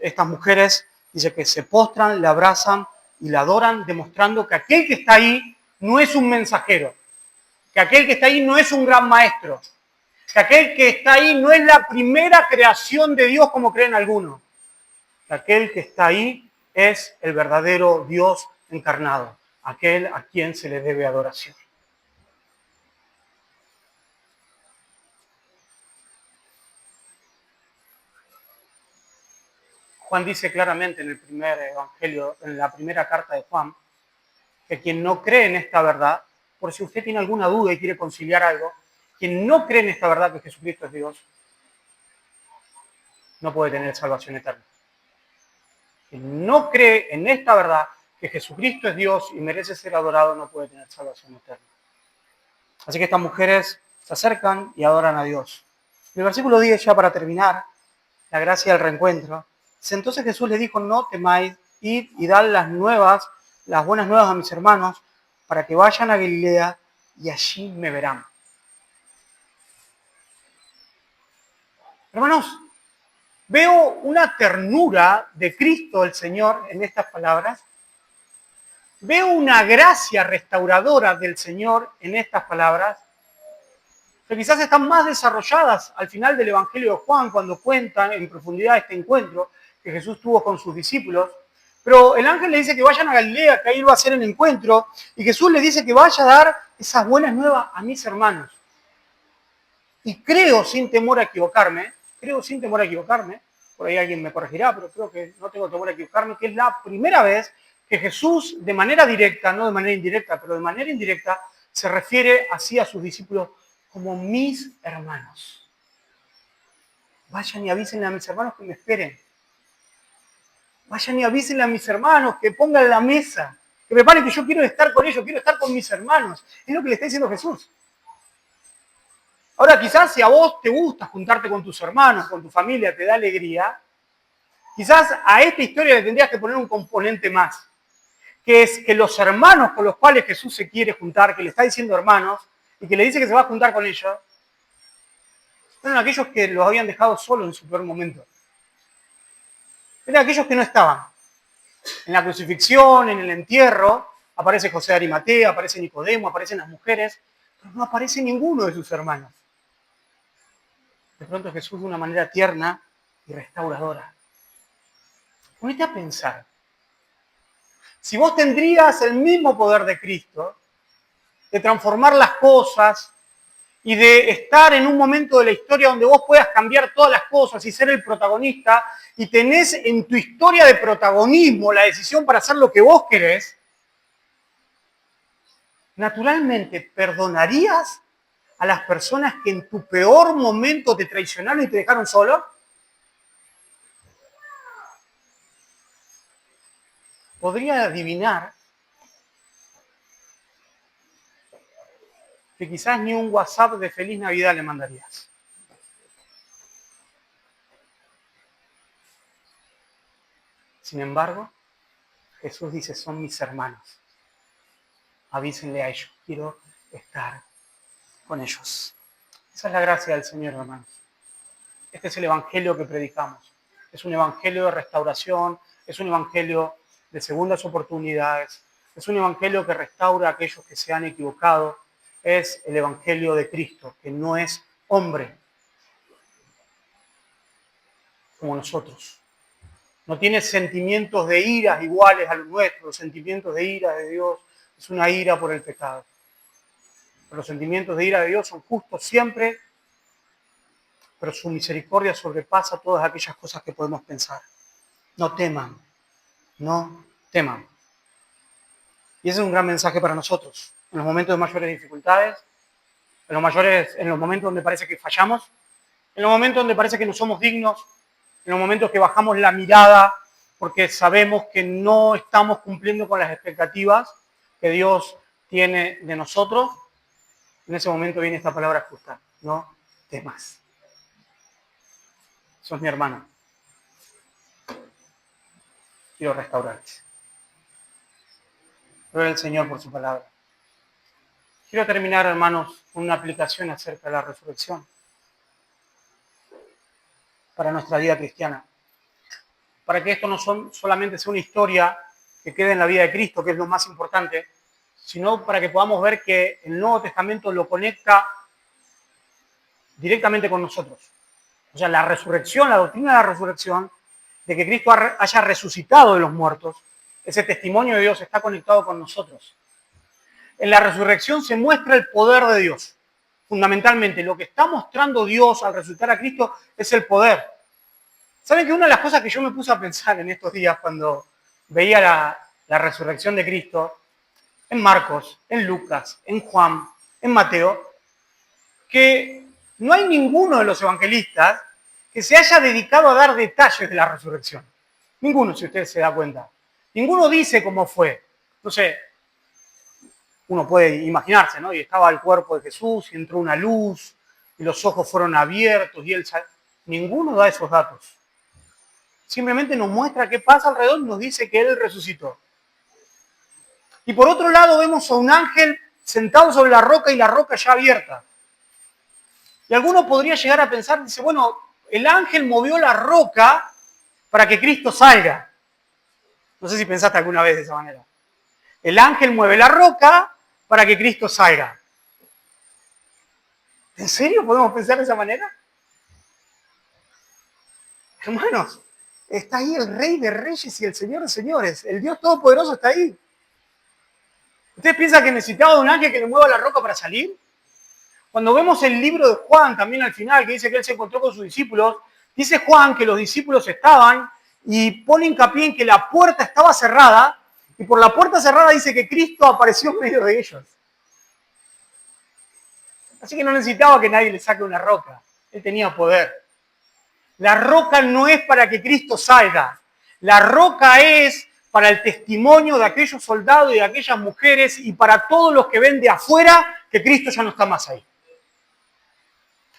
estas mujeres, dice que se postran, le abrazan y le adoran, demostrando que aquel que está ahí no es un mensajero, que aquel que está ahí no es un gran maestro, que aquel que está ahí no es la primera creación de Dios como creen algunos, que aquel que está ahí es el verdadero Dios encarnado, aquel a quien se le debe adoración. Juan dice claramente en el primer evangelio, en la primera carta de Juan, que quien no cree en esta verdad, por si usted tiene alguna duda y quiere conciliar algo, quien no cree en esta verdad que Jesucristo es Dios, no puede tener salvación eterna. Quien no cree en esta verdad que Jesucristo es Dios y merece ser adorado, no puede tener salvación eterna. Así que estas mujeres se acercan y adoran a Dios. En el versículo 10, ya para terminar, la gracia del reencuentro, entonces Jesús les dijo, no temáis, id y dad las buenas nuevas a mis hermanos, para que vayan a Galilea y allí me verán. Hermanos, Veo una ternura de Cristo el Señor en estas palabras. Veo una gracia restauradora del Señor en estas palabras, que quizás están más desarrolladas al final del Evangelio de Juan, cuando cuentan en profundidad este encuentro que Jesús tuvo con sus discípulos. Pero el ángel le dice que vayan a Galilea, que ahí va a ser el encuentro, y Jesús le dice que vaya a dar esas buenas nuevas a mis hermanos. Y creo, sin temor a equivocarme, por ahí alguien me corregirá, pero creo que no tengo temor a equivocarme, que es la primera vez que Jesús, de manera directa, no de manera indirecta, pero de manera indirecta, se refiere así a sus discípulos como mis hermanos. Vayan y avísenle a mis hermanos que me esperen. Vayan y avísenle a mis hermanos que pongan la mesa, que preparen, que yo quiero estar con ellos, quiero estar con mis hermanos. Es lo que le está diciendo Jesús. Ahora, quizás si a vos te gusta juntarte con tus hermanos, con tu familia, te da alegría, quizás a esta historia le tendrías que poner un componente más, que es que los hermanos con los cuales Jesús se quiere juntar, que le está diciendo hermanos, y que le dice que se va a juntar con ellos, eran aquellos que los habían dejado solos en su peor momento. Eran aquellos que no estaban. En la crucifixión, en el entierro, aparece José de Arimatea, aparece Nicodemo, aparecen las mujeres, pero no aparece ninguno de sus hermanos. De pronto Jesús de una manera tierna y restauradora. Ponete a pensar. Si vos tendrías el mismo poder de Cristo, de transformar las cosas y de estar en un momento de la historia donde vos puedas cambiar todas las cosas y ser el protagonista, y tenés en tu historia de protagonismo la decisión para hacer lo que vos querés, naturalmente, ¿perdonarías a las personas que en tu peor momento te traicionaron y te dejaron solo? Podría adivinar que quizás ni un WhatsApp de Feliz Navidad le mandarías. Sin embargo, Jesús dice, son mis hermanos. Avísenle a ellos, quiero estar con ellos. Esa es la gracia del Señor, hermanos. Este es el evangelio que predicamos. Es un evangelio de restauración, es un evangelio de segundas oportunidades, es un evangelio que restaura a aquellos que se han equivocado. Es el evangelio de Cristo, que no es hombre como nosotros. No tiene sentimientos de ira iguales a los nuestros. Los sentimientos de ira de Dios es una ira por el pecado. Pero los sentimientos de ira de Dios son justos siempre, pero su misericordia sobrepasa todas aquellas cosas que podemos pensar. No teman, no teman. Y ese es un gran mensaje para nosotros. En los momentos de mayores dificultades, en los momentos donde parece que fallamos, en los momentos donde parece que no somos dignos, en los momentos que bajamos la mirada porque sabemos que no estamos cumpliendo con las expectativas que Dios tiene de nosotros, en ese momento viene esta palabra justa: no temas. Sos mi hermano. Quiero restaurarte. Gloria al Señor por su palabra. Quiero terminar, hermanos, con una aplicación acerca de la resurrección para nuestra vida cristiana. Para que esto no solamente sea una historia que quede en la vida de Cristo, que es lo más importante, sino para que podamos ver que el Nuevo Testamento lo conecta directamente con nosotros. O sea, la resurrección, la doctrina de la resurrección, de que Cristo haya resucitado de los muertos, ese testimonio de Dios está conectado con nosotros. En la resurrección se muestra el poder de Dios. Fundamentalmente, lo que está mostrando Dios al resucitar a Cristo es el poder. ¿Saben que una de las cosas que yo me puse a pensar en estos días cuando veía la resurrección de Cristo, en Marcos, en Lucas, en Juan, en Mateo, que no hay ninguno de los evangelistas que se haya dedicado a dar detalles de la resurrección? Ninguno, si usted se da cuenta. Ninguno dice cómo fue. No sé, uno puede imaginarse, ¿no? Y estaba el cuerpo de Jesús y entró una luz y los ojos fueron abiertos y él... Ninguno da esos datos. Simplemente nos muestra qué pasa alrededor y nos dice que él resucitó. Y por otro lado vemos a un ángel sentado sobre la roca y la roca ya abierta. Y alguno podría llegar a pensar, dice, bueno, el ángel movió la roca para que Cristo salga. No sé si pensaste alguna vez de esa manera. El ángel mueve la roca para que Cristo salga. ¿En serio podemos pensar de esa manera? Hermanos, está ahí el Rey de Reyes y el Señor de Señores. El Dios Todopoderoso está ahí. ¿Ustedes piensan que necesitaba de un ángel que le mueva la roca para salir? Cuando vemos el libro de Juan, también al final, que dice que él se encontró con sus discípulos, dice Juan que los discípulos estaban y pone hincapié en que la puerta estaba cerrada y por la puerta cerrada dice que Cristo apareció en medio de ellos. Así que no necesitaba que nadie le saque una roca. Él tenía poder. La roca no es para que Cristo salga. La roca es para el testimonio de aquellos soldados y de aquellas mujeres y para todos los que ven de afuera que Cristo ya no está más ahí.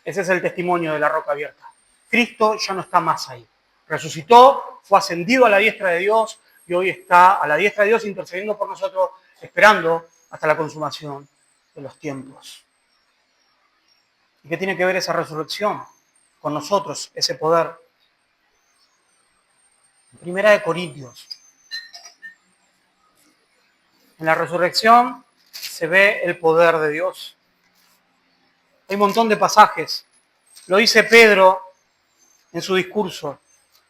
Ese es el testimonio de la roca abierta. Cristo ya no está más ahí. Resucitó, fue ascendido a la diestra de Dios y hoy está a la diestra de Dios intercediendo por nosotros, esperando hasta la consumación de los tiempos. ¿Y qué tiene que ver esa resurrección con nosotros, ese poder? Primera de Corintios. En la resurrección se ve el poder de Dios. Hay un montón de pasajes. Lo dice Pedro en su discurso.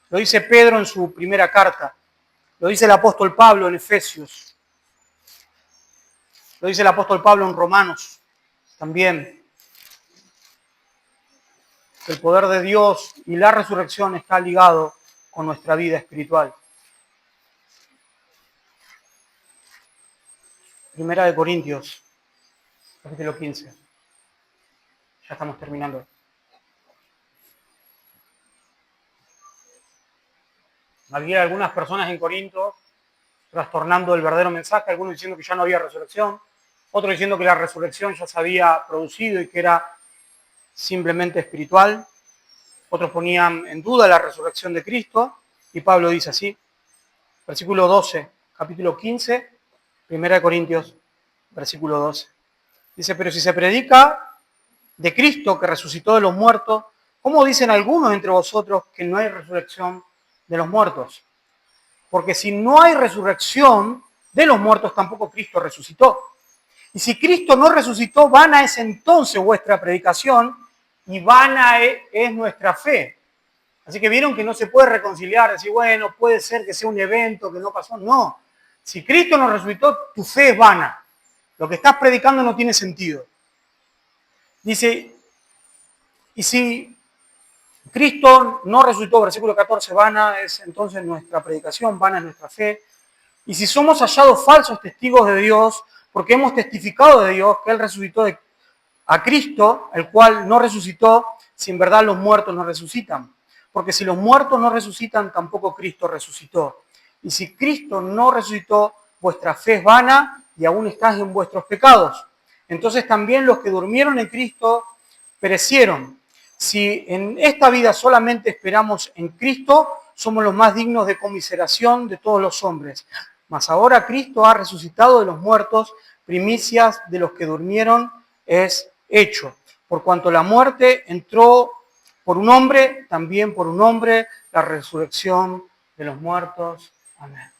Lo dice Pedro en su primera carta. Lo dice el apóstol Pablo en Efesios. Lo dice el apóstol Pablo en Romanos también. El poder de Dios y la resurrección está ligado con nuestra vida espiritual. Primera de Corintios, capítulo 15. Ya estamos terminando. Había algunas personas en Corinto trastornando el verdadero mensaje, algunos diciendo que ya no había resurrección, otros diciendo que la resurrección ya se había producido y que era simplemente espiritual. Otros ponían en duda la resurrección de Cristo y Pablo dice así, versículo 12, capítulo 15, 1 Corintios, versículo 12. Dice, pero si se predica de Cristo que resucitó de los muertos, ¿cómo dicen algunos entre vosotros que no hay resurrección de los muertos? Porque si no hay resurrección de los muertos, tampoco Cristo resucitó. Y si Cristo no resucitó, vana es entonces vuestra predicación y vana es nuestra fe. Así que vieron que no se puede reconciliar, decir, bueno, puede ser que sea un evento que no pasó. No, si Cristo no resucitó, tu fe es vana. Lo que estás predicando no tiene sentido. Dice, y si Cristo no resucitó, versículo 14, vana es entonces nuestra predicación, vana es nuestra fe. Y si somos hallados falsos testigos de Dios, porque hemos testificado de Dios que Él resucitó a Cristo, el cual no resucitó, si en verdad los muertos no resucitan. Porque si los muertos no resucitan, tampoco Cristo resucitó. Y si Cristo no resucitó, vuestra fe es vana y aún estáis en vuestros pecados. Entonces también los que durmieron en Cristo perecieron. Si en esta vida solamente esperamos en Cristo, somos los más dignos de conmiseración de todos los hombres. Mas ahora Cristo ha resucitado de los muertos, primicias de los que durmieron es hecho. Por cuanto la muerte entró por un hombre, también por un hombre la resurrección de los muertos. Amén.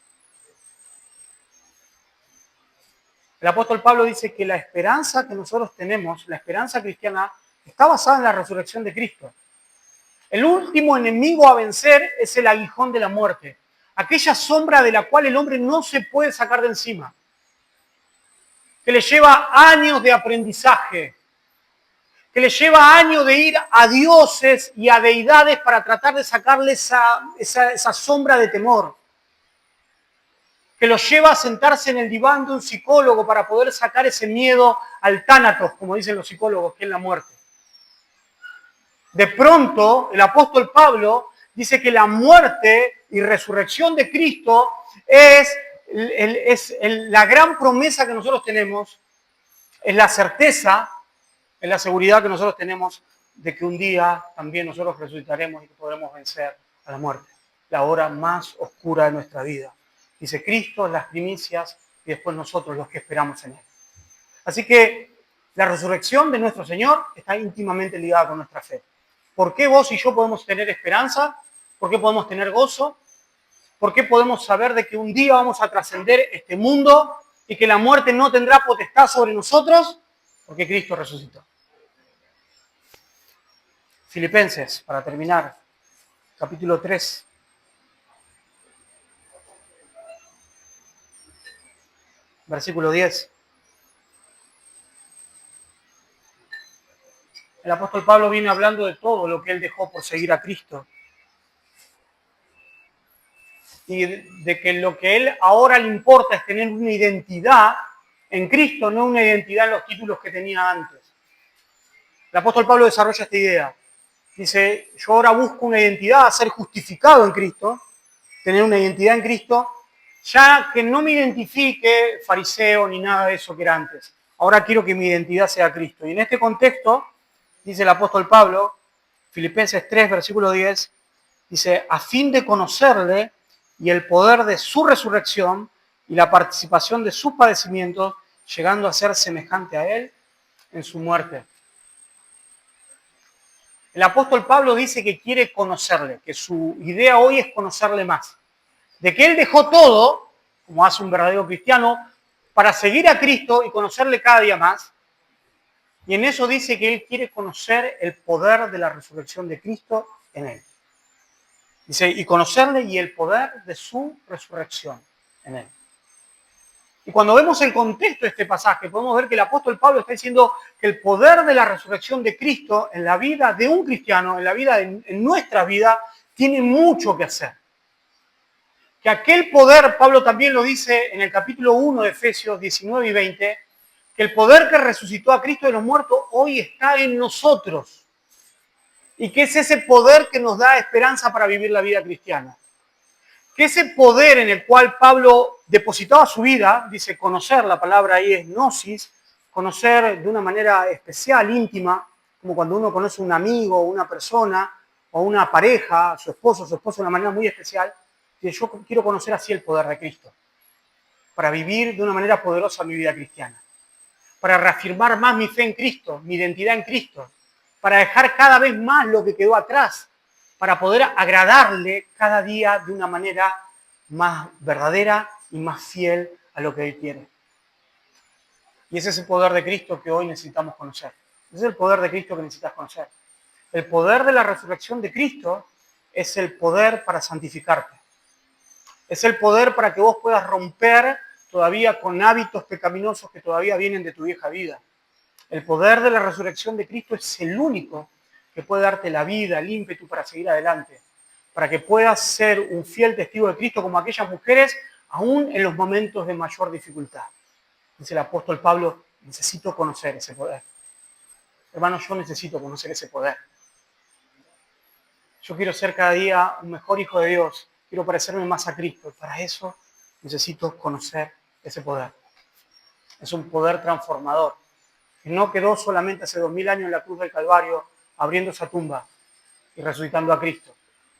El apóstol Pablo dice que la esperanza que nosotros tenemos, la esperanza cristiana, está basada en la resurrección de Cristo. El último enemigo a vencer es el aguijón de la muerte, aquella sombra de la cual el hombre no se puede sacar de encima, que le lleva años de aprendizaje, que le lleva años de ir a dioses y a deidades para tratar de sacarle esa sombra de temor, que lo lleva a sentarse en el diván de un psicólogo para poder sacar ese miedo al tánatos, como dicen los psicólogos, que es la muerte. De pronto, el apóstol Pablo dice que la muerte y resurrección de Cristo es la gran promesa que nosotros tenemos, es la certeza, es la seguridad que nosotros tenemos de que un día también nosotros resucitaremos y que podremos vencer a la muerte, la hora más oscura de nuestra vida. Dice Cristo, las primicias y después nosotros los que esperamos en Él. Así que la resurrección de nuestro Señor está íntimamente ligada con nuestra fe. ¿Por qué vos y yo podemos tener esperanza? ¿Por qué podemos tener gozo? ¿Por qué podemos saber de que un día vamos a trascender este mundo y que la muerte no tendrá potestad sobre nosotros? Porque Cristo resucitó. Filipenses, para terminar, capítulo 3. Versículo 10. El apóstol Pablo viene hablando de todo lo que él dejó por seguir a Cristo. Y de que lo que él ahora le importa es tener una identidad en Cristo, no una identidad en los títulos que tenía antes. El apóstol Pablo desarrolla esta idea. Dice, yo ahora busco una identidad, ser justificado en Cristo, tener una identidad en Cristo, ya que no me identifique fariseo ni nada de eso que era antes. Ahora quiero que mi identidad sea Cristo. Y en este contexto, dice el apóstol Pablo, Filipenses 3, versículo 10, dice, a fin de conocerle y el poder de su resurrección y la participación de sus padecimientos, llegando a ser semejante a él en su muerte. El apóstol Pablo dice que quiere conocerle, que su idea hoy es conocerle más. De que él dejó todo, como hace un verdadero cristiano, para seguir a Cristo y conocerle cada día más. Y en eso dice que él quiere conocer el poder de la resurrección de Cristo en él. Dice, y conocerle y el poder de su resurrección en él. Y cuando vemos el contexto de este pasaje, podemos ver que el apóstol Pablo está diciendo que el poder de la resurrección de Cristo en la vida de un cristiano, en la vida, en nuestra vida, tiene mucho que hacer. Que aquel poder, Pablo también lo dice en el capítulo 1 de Efesios 19 y 20, que el poder que resucitó a Cristo de los muertos hoy está en nosotros. Y que es ese poder que nos da esperanza para vivir la vida cristiana. Que ese poder en el cual Pablo depositaba su vida, dice conocer, la palabra ahí es gnosis, conocer de una manera especial, íntima, como cuando uno conoce a un amigo, una persona, o una pareja, su esposo de una manera muy especial. Dice, yo quiero conocer así el poder de Cristo, para vivir de una manera poderosa mi vida cristiana, para reafirmar más mi fe en Cristo, mi identidad en Cristo, para dejar cada vez más lo que quedó atrás, para poder agradarle cada día de una manera más verdadera y más fiel a lo que Él quiere. Y ese es el poder de Cristo que hoy necesitamos conocer. Ese es el poder de Cristo que necesitas conocer. El poder de la resurrección de Cristo es el poder para santificarte. Es el poder para que vos puedas romper todavía con hábitos pecaminosos que todavía vienen de tu vieja vida. El poder de la resurrección de Cristo es el único que puede darte la vida, el ímpetu para seguir adelante, para que puedas ser un fiel testigo de Cristo como aquellas mujeres, aún en los momentos de mayor dificultad. Dice el apóstol Pablo, necesito conocer ese poder. Hermanos, yo necesito conocer ese poder. Yo quiero ser cada día un mejor hijo de Dios, quiero parecerme más a Cristo. Y para eso necesito conocer ese poder. Es un poder transformador, que no quedó solamente hace 2000 años en la cruz del Calvario, abriendo esa tumba y resucitando a Cristo,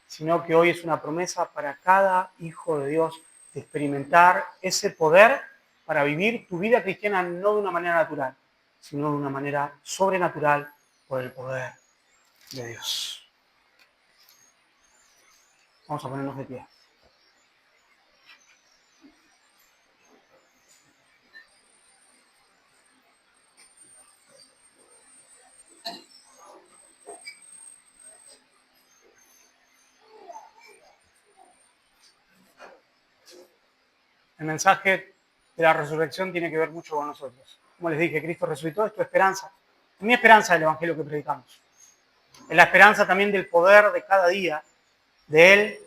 sino que hoy es una promesa para cada hijo de Dios de experimentar ese poder para vivir tu vida cristiana no de una manera natural, sino de una manera sobrenatural por el poder de Dios. Vamos a ponernos de pie. El mensaje de la resurrección tiene que ver mucho con nosotros. Como les dije, Cristo resucitó, es tu esperanza. Es mi esperanza el evangelio que predicamos. Es la esperanza también del poder de cada día, de Él,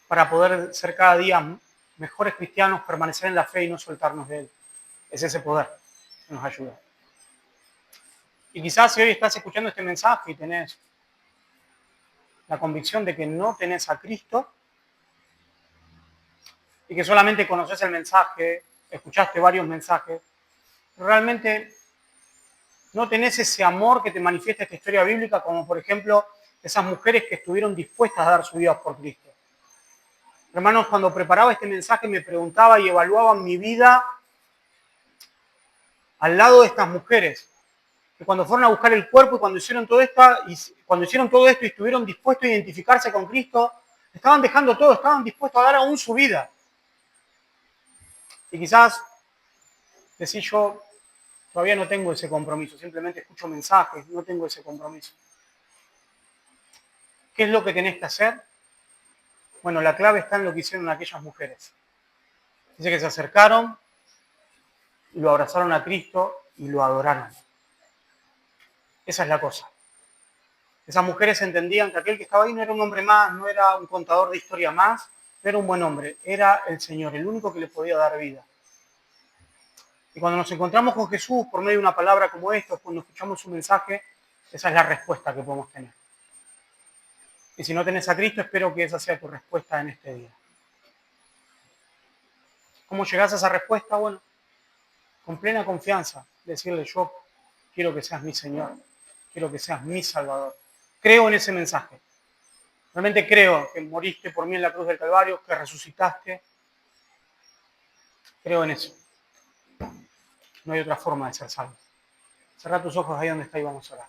para poder ser cada día mejores cristianos, permanecer en la fe y no soltarnos de Él. Es ese poder que nos ayuda. Y quizás si hoy estás escuchando este mensaje y tenés la convicción de que no tenés a Cristo y que solamente conoces el mensaje, escuchaste varios mensajes, realmente no tenés ese amor que te manifiesta esta historia bíblica, como por ejemplo esas mujeres que estuvieron dispuestas a dar su vida por Cristo. Hermanos, cuando preparaba este mensaje me preguntaba y evaluaba mi vida al lado de estas mujeres. que cuando fueron a buscar el cuerpo y cuando hicieron todo esto y estuvieron dispuestos a identificarse con Cristo, estaban dejando todo, estaban dispuestos a dar aún su vida. Y quizás decís yo, todavía no tengo ese compromiso, simplemente escucho mensajes, no tengo ese compromiso. ¿Qué es lo que tenés que hacer? Bueno, la clave está en lo que hicieron aquellas mujeres. Dice que se acercaron, y lo abrazaron a Cristo y lo adoraron. Esa es la cosa. Esas mujeres entendían que aquel que estaba ahí no era un hombre más, no era un contador de historia más, no era un buen hombre, era el Señor, el único que les podía dar vida. Y cuando nos encontramos con Jesús por medio de una palabra como esta, cuando escuchamos su mensaje, esa es la respuesta que podemos tener. Y si no tenés a Cristo, espero que esa sea tu respuesta en este día. ¿Cómo llegás a esa respuesta? Bueno, con plena confianza, decirle yo quiero que seas mi Señor, quiero que seas mi Salvador. Creo en ese mensaje. Realmente creo que moriste por mí en la cruz del Calvario, que resucitaste. Creo en eso. No hay otra forma de ser salvo. Cerrá tus ojos ahí donde está y vamos a orar.